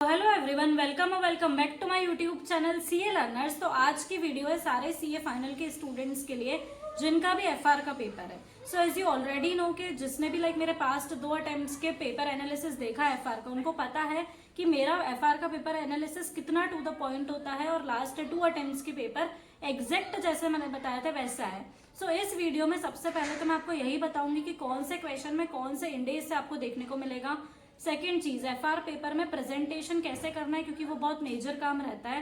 Hello everyone, welcome back to my YouTube channel CA learners. तो आज की video है सारे सीए फाइनल के स्टूडेंट्स के लिए जिनका भी एफआर का पेपर है। So as you already know कि जिसने भी मेरे पास्ट 2 अटेम्प्ट्स के पेपर एनालिसिस देखा है एफआर का, उनको पता है कि मेरा एफआर का पेपर एनालिसिस कितना टू द पॉइंट होता है और लास्ट 2 अटेम्प्ट्स के पेपर एग्जैक्ट जैसे मैंने बताया था वैसा है। सो इस वीडियो में सबसे पहले तो मैं आपको यही बताऊंगी कि कौन से क्वेश्चन में कौन से इंडेज से आपको देखने को मिलेगा। सेकेंड चीज, एफआर पेपर में प्रेजेंटेशन कैसे करना है क्योंकि वो बहुत मेजर काम रहता है।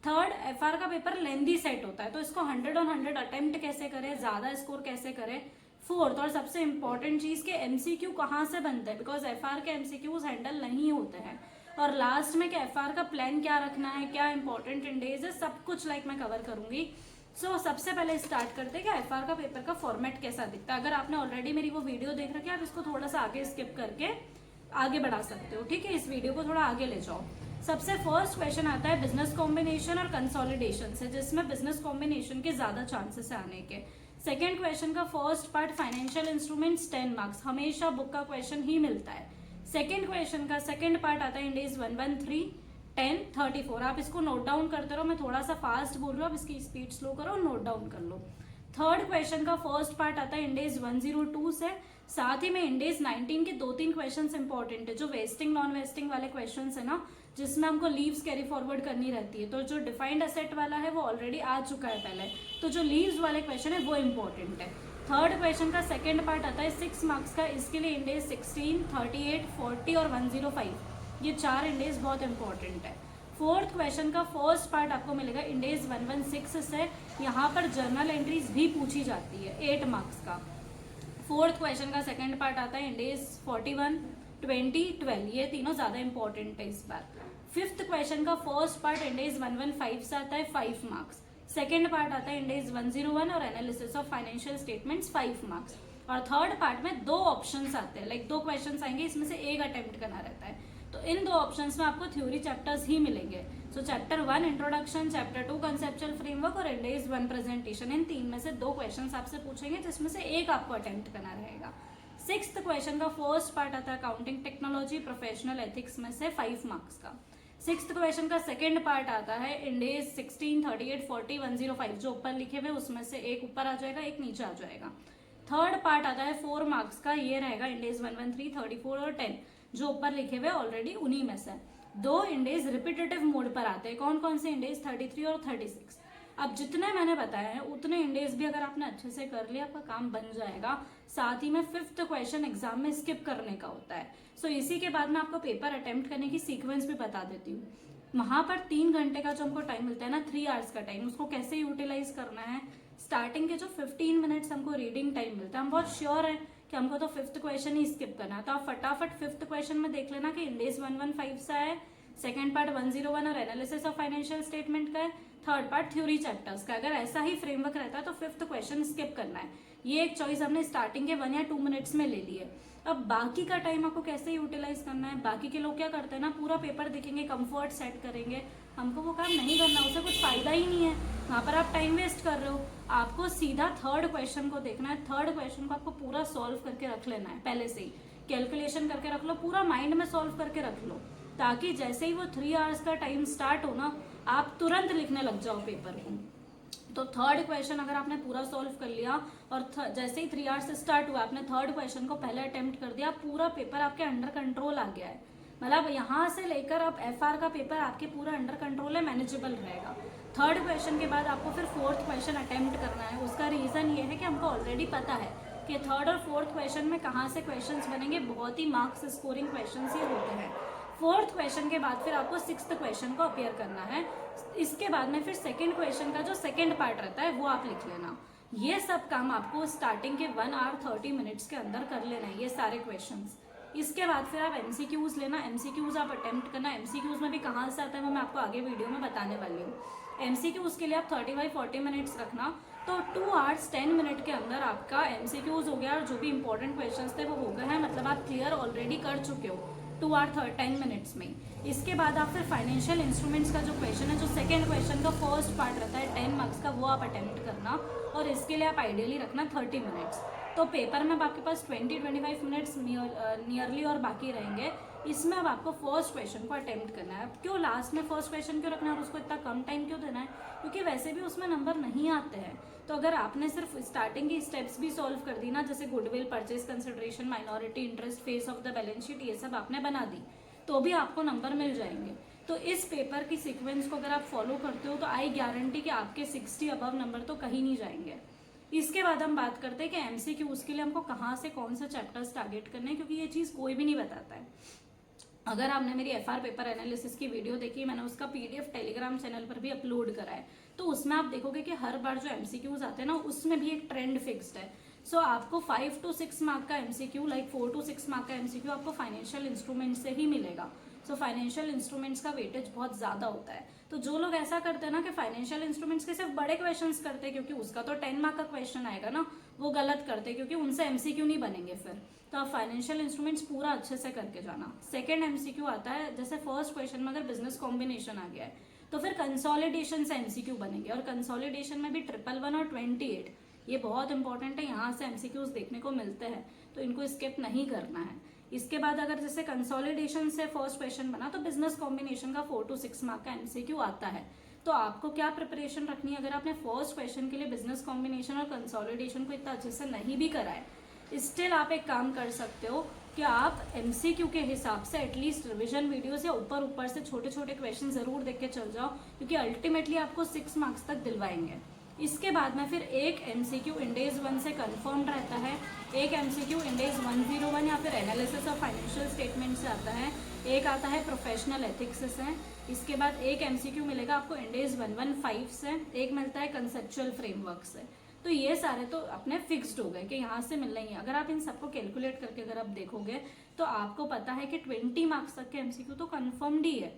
थर्ड, एफआर का पेपर लेंदी सेट होता है तो इसको 100 on 100 अटेम्प्ट कैसे करें, ज्यादा स्कोर कैसे करें। फोर्थ और सबसे इंपॉर्टेंट चीज के एमसीक्यू कहाँ से बनते हैं, बिकॉज एफआर के एमसीक्यूज हैंडल नहीं होते हैं। और लास्ट में कि एफआर का प्लान क्या रखना है, क्या इंपॉर्टेंट इंडेज है, सब कुछ मैं कवर करूंगी। सबसे पहले स्टार्ट करते हैं कि एफआर का पेपर का फॉर्मेट कैसा दिखता है। अगर आपने ऑलरेडी मेरी वो वीडियो देख रखी है, आप इसको थोड़ा सा आगे स्किप करके आगे बढ़ा सकते हो, ठीक है। इस वीडियो को थोड़ा आगे ले जाओ। सबसे फर्स्ट क्वेश्चन आता है बिजनेस कॉम्बिनेशन और कंसोलिडेशन से, जिसमें बिजनेस कॉम्बिनेशन के ज्यादा चांसेस है आने के। सेकेंड क्वेश्चन का first part financial instruments 10 marks, हमेशा बुक का क्वेश्चन ही मिलता है। सेकेंड क्वेश्चन का सेकेंड पार्ट आता है इंडेज 113, 10, 34। आप इसको नोट डाउन करते रहो, मैं थोड़ा सा फास्ट बोल रहा हूँ, आप इसकी स्पीड स्लो करो, नोट डाउन कर लो। थर्ड क्वेश्चन का फर्स्ट पार्ट आता है इंडेज 102 से, साथ ही में इंडेज 19 के 2-3 क्वेश्चंस इंपॉर्टेंट है, जो वेस्टिंग नॉन वेस्टिंग वाले क्वेश्चंस है ना, जिसमें हमको लीव्स कैरी फॉरवर्ड करनी रहती है। तो जो डिफाइंड असेट वाला है वो ऑलरेडी आ चुका है पहले, तो जो लीव्स वाले क्वेश्चन है वो इंपॉर्टेंट है। थर्ड क्वेश्चन का सेकेंड पार्ट आता है 6 मार्क्स का, इसके लिए इंडेज 16, 38, 40 और 105, ये 4 इंडेज बहुत इंपॉर्टेंट है। फोर्थ क्वेश्चन का फर्स्ट पार्ट आपको मिलेगा इंडेज 116 से, यहाँ पर जर्नल एंट्रीज भी पूछी जाती है 8 मार्क्स का। फोर्थ क्वेश्चन का सेकंड पार्ट आता है इंडेज 41, 20, 12, ये तीनों ज्यादा इंपॉर्टेंट है इस बार। फिफ्थ क्वेश्चन का फर्स्ट पार्ट इंडेज 115 से आता है 5 मार्क्स। सेकेंड पार्ट आता है इंडेज 101 और analysis of financial statements 5 marks. और थर्ड पार्ट में 2 ऑप्शंस आते हैं, 2 क्वेश्चंस आएंगे, इसमें से एक अटेम्प्ट करना रहता है। तो इन 2 ऑप्शंस में आपको थ्योरी चैप्टर्स ही मिलेंगे। Chapter 1 introduction, chapter 2 conceptual framework और इंडेज 1 प्रेजेंटेशन, इन 3 में से 2 क्वेश्चंस आपसे पूछेंगे, जिसमें से एक आपको अटेम्प्ट करना रहेगा। सिक्स्थ क्वेश्चन का फर्स्ट पार्ट आता है अकाउंटिंग टेक्नोलॉजी प्रोफेशनल एथिक्स में से 5 मार्क्स का। सिक्स्थ क्वेश्चन का सेकेंड पार्ट आता है इंडेज 16, 38, 40, 105, जो ऊपर लिखे हुए उसमें से एक ऊपर आ जाएगा, एक नीचे आ जाएगा। थर्ड पार्ट आता है 4 मार्क्स का, ये रहेगा इंडेज 113, 34 और 10, जो ऊपर लिखे हुए ऑलरेडी उन्हीं में से। 2 इंडेज रिपीटेटिव मोड पर आते हैं, कौन कौन से इंडेज 33 और 36। अब जितने मैंने बताया है उतने इंडेज भी अगर आपने अच्छे से कर लिया आपका काम बन जाएगा। साथ ही में फिफ्थ क्वेश्चन एग्जाम में स्किप करने का होता है। इसी के बाद मैं आपको पेपर अटेम्प्ट करने की सीक्वेंस भी बता देती हूँ। वहां पर 3 घंटे का जो हमको टाइम मिलता है ना, 3 आवर्स का टाइम, उसको कैसे यूटिलाइज करना है। स्टार्टिंग के जो 15 मिनट्स हमको रीडिंग टाइम मिलता है, हम बहुत श्योर है कि हमको तो फिफ्थ क्वेश्चन ही स्किप करना है, तो आप फटाफट फिफ्थ क्वेश्चन में देख लेना कि इंडेज 115 से है, सेकेंड पार्ट 101 और एनालिसिस ऑफ फाइनेंशियल स्टेटमेंट का है, थर्ड पार्ट थ्योरी चैप्टर्स का। अगर ऐसा ही फ्रेमवर्क रहता है तो फिफ्थ क्वेश्चन स्किप करना है। ये एक चॉइस हमने स्टार्टिंग के 1 या 2 मिनट्स में ले ली है। अब बाकी का टाइम आपको कैसे यूटिलाइज करना है। बाकी के लोग क्या करते हैं ना, पूरा पेपर देखेंगे, कंफर्ट सेट करेंगे, हमको वो काम नहीं करना, उससे कुछ फायदा ही नहीं है, वहां पर आप टाइम वेस्ट कर रहे हो। आपको सीधा थर्ड क्वेश्चन को देखना है, थर्ड क्वेश्चन को आपको पूरा सॉल्व करके रख लेना है, पहले से ही कैलकुलेशन करके रख लो, पूरा माइंड में सॉल्व करके रख लो, ताकि जैसे ही वो 3 आवर्स का टाइम स्टार्ट हो ना, आप तुरंत लिखने लग जाओ पेपर को। तो थर्ड क्वेश्चन अगर आपने पूरा सॉल्व कर लिया और जैसे ही 3 आवर्स स्टार्ट हुआ, आपने थर्ड क्वेश्चन को पहले अटेम्प्ट कर दिया, पूरा पेपर आपके अंडर कंट्रोल आ गया है। मतलब यहाँ से लेकर अब एफआर का पेपर आपके पूरा अंडर कंट्रोल है, मैनेजेबल रहेगा। थर्ड क्वेश्चन के बाद आपको फिर फोर्थ क्वेश्चन अटेम्प्ट करना है। उसका रीजन ये है कि हमको ऑलरेडी पता है कि थर्ड और फोर्थ क्वेश्चन में कहाँ से क्वेश्चंस बनेंगे, बहुत ही मार्क्स स्कोरिंग क्वेश्चंस ही होते हैं। फोर्थ क्वेश्चन के बाद फिर आपको सिक्स्थ क्वेश्चन को अपेयर करना है। इसके बाद में फिर सेकंड क्वेश्चन का जो सेकंड पार्ट रहता है वो आप लिख लेना। ये सब काम आपको स्टार्टिंग के 1 आवर 30 मिनट्स के अंदर कर लेना है, ये सारे क्वेश्चंस। इसके बाद फिर आप एमसीक्यूज लेना, एमसीक्यूज आप अटेम्प्ट करना। एमसीक्यूज में भी कहाँ से आता है वो मैं आपको आगे वीडियो में बताने वाली हूँ। एमसीक्यूज के लिए आप 35-40 मिनट्स रखना, तो 2 आवर्स 10 मिनट के अंदर आपका एमसीक्यूज हो गया और जो भी इंपॉर्टेंट क्वेश्चन थे वो हो गए हैं, मतलब आप क्लियर ऑलरेडी कर चुके हो 2 आवर 10 मिनट्स में। इसके बाद आप फिर फाइनेंशियल इंस्ट्रूमेंट्स का जो क्वेश्चन है, जो सेकंड क्वेश्चन का फर्स्ट पार्ट रहता है 10 मार्क्स का, वो आप अटेम्प्ट करना और इसके लिए आप आइडियली रखना 30 मिनट्स। तो पेपर में आपके पास 20-25 मिनट्स नियरली और बाकी रहेंगे। इसमें अब आपको फर्स्ट क्वेश्चन को अटेम्प्ट करना है। अब क्यों लास्ट में फर्स्ट क्वेश्चन क्यों रखना है और उसको इतना कम टाइम क्यों देना है, क्योंकि वैसे भी उसमें नंबर नहीं आते हैं। तो अगर आपने सिर्फ स्टार्टिंग की स्टेप्स भी सॉल्व कर दी ना, जैसे goodwill, purchase consideration, minority interest, face of the balance sheet, ये सब आपने बना दी, तो भी आपको नंबर मिल जाएंगे। तो इस पेपर की सीक्वेंस को अगर आप फॉलो करते हो तो आई गारंटी कि आपके 60 अबव नंबर तो कहीं नहीं जाएंगे। इसके बाद हम बात करते हैं कि एमसीक्यू उसके लिए हमको कहाँ से कौन सा चैप्टर्स टारगेट करने हैं, क्योंकि ये चीज़ कोई भी नहीं बताता है। अगर आपने मेरी एफआर पेपर एनालिसिस की वीडियो देखी, मैंने उसका पीडीएफ टेलीग्राम चैनल पर भी अपलोड करा है, तो उसमें आप देखोगे कि हर बार जो एमसीक्यूज आते हैं ना, उसमें भी एक ट्रेंड फिक्स्ड है। सो आपको 5 to 6 मार्क का एमसीक्यू, लाइक 4 to 6 मार्क का एमसीक्यू आपको फाइनेंशियल इंस्ट्रूमेंट से ही मिलेगा। सो फाइनेंशियल इंस्ट्रूमेंट्स का वेटेज बहुत ज्यादा होता है। तो जो लोग ऐसा करते हैं ना कि फाइनेंशियल इंस्ट्रूमेंट्स के सिर्फ बड़े क्वेश्चंस करते हैं, क्योंकि उसका तो 10 मार्क का क्वेश्चन आएगा ना, वो गलत करते हैं, क्योंकि उनसे एमसीक्यू नहीं बनेंगे फिर। तो आप फाइनेंशियल इंस्ट्रूमेंट्स पूरा अच्छे से करके जाना। सेकंड एमसीक्यू आता है, जैसे फर्स्ट क्वेश्चन में अगर बिजनेस कॉम्बिनेशन आ गया है तो फिर कंसोलिडेशन से एमसीक्यू बनेंगे, और कंसोलिडेशन में भी 111 और 28, ये बहुत इंपॉर्टेंट है, यहाँ से एमसीक्यूज देखने को मिलते हैं, तो इनको स्किप नहीं करना है। इसके बाद अगर जैसे कंसोलिडेशन से फर्स्ट क्वेश्चन बना तो बिजनेस कॉम्बिनेशन का 4 to 6 मार्क का एमसीक्यू आता है। तो आपको क्या प्रिपरेशन रखनी है, अगर आपने फर्स्ट क्वेश्चन के लिए बिजनेस कॉम्बिनेशन और कंसोलिडेशन को इतना अच्छे से नहीं भी करा है, स्टिल आप एक काम कर सकते हो कि आप एमसीक्यू के हिसाब से एटलीस्ट रिवीजन वीडियोस या ऊपर ऊपर से छोटे छोटे क्वेश्चन जरूर देख के चल जाओ, क्योंकि अल्टीमेटली आपको 6 मार्क्स तक दिलवाएंगे। इसके बाद में फिर एक एमसीक्यू इंडेज 1 से कंफर्म रहता है, एक एमसीक्यू इंडेज 101 या फिर एनालिसिस ऑफ फाइनेंशियल स्टेटमेंट से आता है, एक आता है प्रोफेशनल एथिक्स से। इसके बाद एक एमसीक्यू मिलेगा आपको इंडेज 115 से, एक मिलता है कंसेप्चुअल फ्रेमवर्क से। तो ये सारे तो अपने फिक्स्ड हो गए कि यहाँ से मिलना ही है। अगर आप इन सबको कैलकुलेट करके अगर आप देखोगे तो आपको पता है कि 20 मार्क्स तक के एमसीक्यू तो कंफर्म्ड ही है,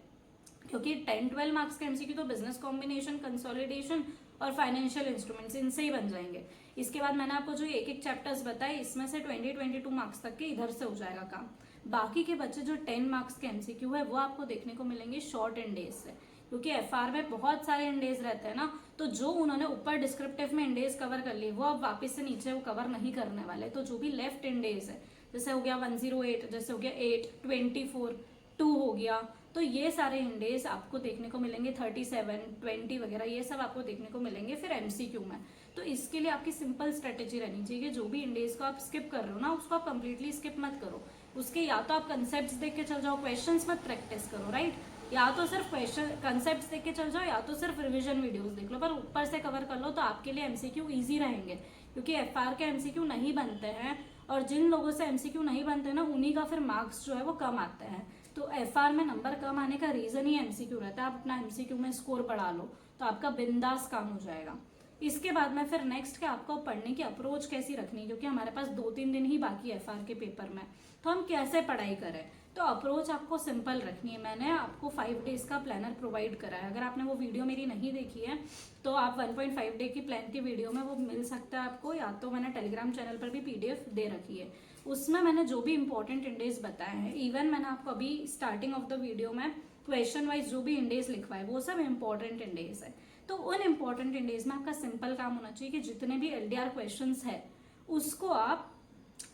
क्योंकि 10-12 मार्क्स के एमसीक्यू तो बिजनेस कॉम्बिनेशन, कंसोलिडेशन और फाइनेंशियल इंस्ट्रूमेंट्स इनसे ही बन जाएंगे। इसके बाद मैंने आपको जो एक एक चैप्टर्स बताए, इसमें से 20-22 मार्क्स तक के इधर से हो जाएगा काम। बाकी के बच्चे जो 10 मार्क्स के एमसीक्यू है वो आपको देखने को मिलेंगे शॉर्ट इंडेज से, क्योंकि एफआर में बहुत सारे इंडेज रहते हैं ना, तो जो उन्होंने ऊपर डिस्क्रिप्टिव में इंडेज कवर कर लिए वो अब वापस से नीचे वो कवर नहीं करने वाले। तो जो भी लेफ्ट इंडेज है, जैसे हो गया 108, जैसे हो गया 8, 24, 2 हो गया, तो ये सारे इंडेज आपको देखने को मिलेंगे, 37, 20 वगैरह, ये सब आपको देखने को मिलेंगे फिर एमसीक्यू में। तो इसके लिए आपकी सिंपल स्ट्रेटेजी रहनी चाहिए कि जो भी इंडेज को आप स्किप कर रहे हो ना, उसको आप कंप्लीटली स्किप मत करो। उसके या तो आप कंसेप्ट देख के चल जाओ, क्वेश्चंस मत प्रैक्टिस करो, राइट, या तो सिर्फ क्वेश्चन कंसेप्ट देख के चल जाओ, या तो सिर्फ रिवीजन वीडियोस देख लो, पर ऊपर से कवर कर लो, तो आपके लिए एमसीक्यू इजी रहेंगे। क्योंकि एफआर के एमसीक्यू नहीं बनते हैं, और जिन लोगों से एमसीक्यू नहीं बनते ना, उन्हीं का फिर मार्क्स जो है वो कम आते हैं। तो एफआर में नंबर कम आने का रीजन ही एमसीक्यू रहता है। आप अपना एमसीक्यू में स्कोर बढ़ा लो तो आपका बिंदास काम हो जाएगा। इसके बाद में फिर नेक्स्ट क्या, आपको पढ़ने की अप्रोच कैसी रखनी है, क्योंकि हमारे पास 2-3 दिन ही बाकी है एफआर के पेपर में, तो हम कैसे पढ़ाई करें। तो अप्रोच आपको सिंपल रखनी है। मैंने आपको 5 डेज का प्लानर प्रोवाइड करा है, अगर आपने वो वीडियो मेरी नहीं देखी है तो आप 1.5 डे की प्लान की वीडियो में वो मिल सकता है आपको, या तो मैंने टेलीग्राम चैनल पर भी पीडीएफ दे रखी है। उसमें मैंने जो भी इंपॉर्टेंट इंडेज बताए हैं, इवन मैंने आपको अभी स्टार्टिंग ऑफ द वीडियो में क्वेश्चन वाइज जो भी इंडेज लिखवाए वो सब इंपॉर्टेंट इंडेज है। तो उन इंपॉर्टेंट इंडेज में आपका सिंपल काम होना चाहिए कि जितने भी एलडीआर क्वेश्चंस है उसको आप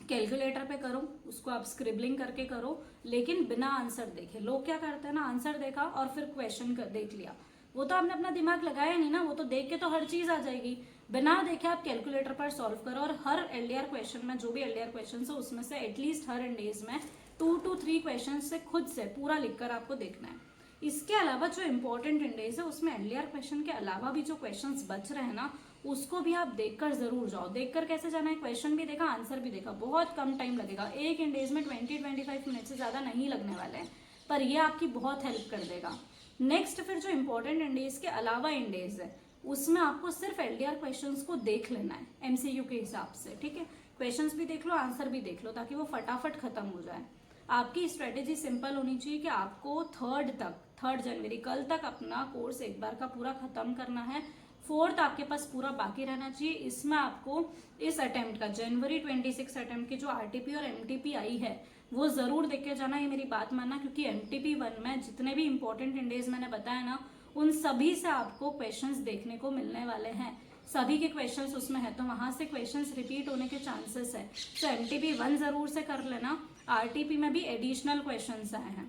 कैलकुलेटर पे करो, उसको आप स्क्रिबलिंग करके करो, लेकिन बिना आंसर देखे। लोग क्या करते हैं ना, आंसर देखा और फिर क्वेश्चन देख लिया, वो तो आपने अपना दिमाग लगाया नहीं ना, वो तो देख के तो हर चीज आ जाएगी। बिना देखे आप कैलकुलेटर पर सॉल्व करो, और हर एलडीआर क्वेश्चन में जो भी एलडीआर क्वेश्चन है उसमें से एटलीस्ट हर इंडेज में 2 to 3 क्वेश्चन से खुद से पूरा लिखकर आपको देखना है। इसके अलावा जो इंपॉर्टेंट इंडेज है उसमें एलडीआर क्वेश्चन के अलावा भी जो क्वेश्चंस बच रहे हैं ना, उसको भी आप देखकर जरूर जाओ। देखकर कैसे जाना है, क्वेश्चन भी देखा, आंसर भी देखा, बहुत कम टाइम लगेगा। एक इंडेज में 20-25 मिनट से ज्यादा नहीं लगने वाले हैं, पर ये आपकी बहुत हेल्प कर देगा। नेक्स्ट फिर जो इंपॉर्टेंट इंडेज के अलावा इंडेज है उसमें आपको सिर्फ एलडीआर क्वेश्चंस को देख लेना है एमसीक्यू के हिसाब से, ठीक है। क्वेश्चंस भी देख लो, आंसर भी देख लो, ताकि वो फटाफट खत्म हो जाए। आपकी स्ट्रेटेजी सिंपल होनी चाहिए कि आपको 3 जनवरी कल तक अपना कोर्स एक बार का पूरा खत्म करना है। 4th आपके पास पूरा बाकी रहना चाहिए। इसमें आपको इस अटेम्प्ट का जनवरी 26 अटेम्प्ट की जो आरटीपी और एमटीपी आई है वो जरूर देख के जाना, ये मेरी बात मानना, क्योंकि एमटीपी 1 में जितने भी इंपॉर्टेंट इंडेज मैंने बताया ना, उन सभी से आपको क्वेश्चंस देखने को मिलने वाले हैं। सभी के क्वेश्चंस उसमें है, तो वहां से क्वेश्चंस रिपीट होने के चांसेस है। तो एमटीपी 1 जरूर से कर लेना। आरटीपी में भी एडिशनल क्वेश्चंस आए हैं।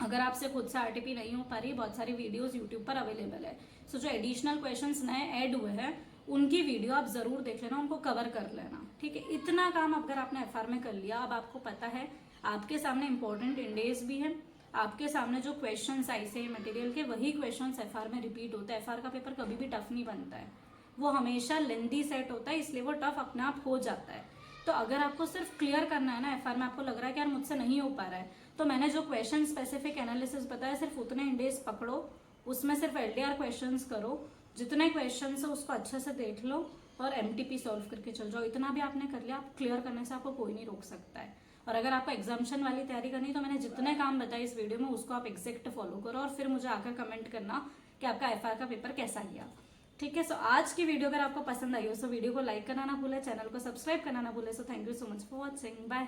अगर आपसे खुद से आरटीपी नहीं हो पा रही, बहुत सारी वीडियोस यूट्यूब पर अवेलेबल है। सो जो एडिशनल क्वेश्चंस नए ऐड हुए हैं उनकी वीडियो आप जरूर देख लेना, उनको कवर कर लेना, ठीक है। इतना काम अगर आपने एफआर में कर लिया, अब आपको पता है आपके सामने इंपॉर्टेंट इंडेज भी है, आपके सामने जो क्वेश्चंस आए से मटेरियल के वही क्वेश्चंस एफआर में रिपीट होते हैं। एफआर का पेपर कभी भी टफ नहीं बनता है, वो हमेशा लेंदी सेट होता है, इसलिए वो टफ अपने आप हो जाता है। तो अगर आपको सिर्फ क्लियर करना है ना एफआर में, आपको लग रहा है कि यार मुझसे नहीं हो पा रहा है, तो मैंने जो क्वेश्चन स्पेसिफिक एनालिसिस बताया सिर्फ उतने इंडेज पकड़ो, उसमें सिर्फ एलडीआर क्वेश्चंस करो, जितने क्वेश्चंस है उसको अच्छे से देख लो और एमटीपी सॉल्व करके चल जाओ। इतना भी आपने कर लिया, आप क्लियर करने से आपको कोई नहीं रोक सकता है। और अगर आपको एग्जामिशन वाली तैयारी करनी है तो मैंने जितने काम बताए इस वीडियो में उसको आप एग्जैक्ट फॉलो करो और फिर मुझे आकर कमेंट करना कि आपका एफआर का पेपर कैसा गया, ठीक है। सो आज की वीडियो अगर आपको पसंद आई हो तो वीडियो को लाइक करना ना भूले, चैनल को सब्सक्राइब करना ना भूले। So thank you so much for watching, bye.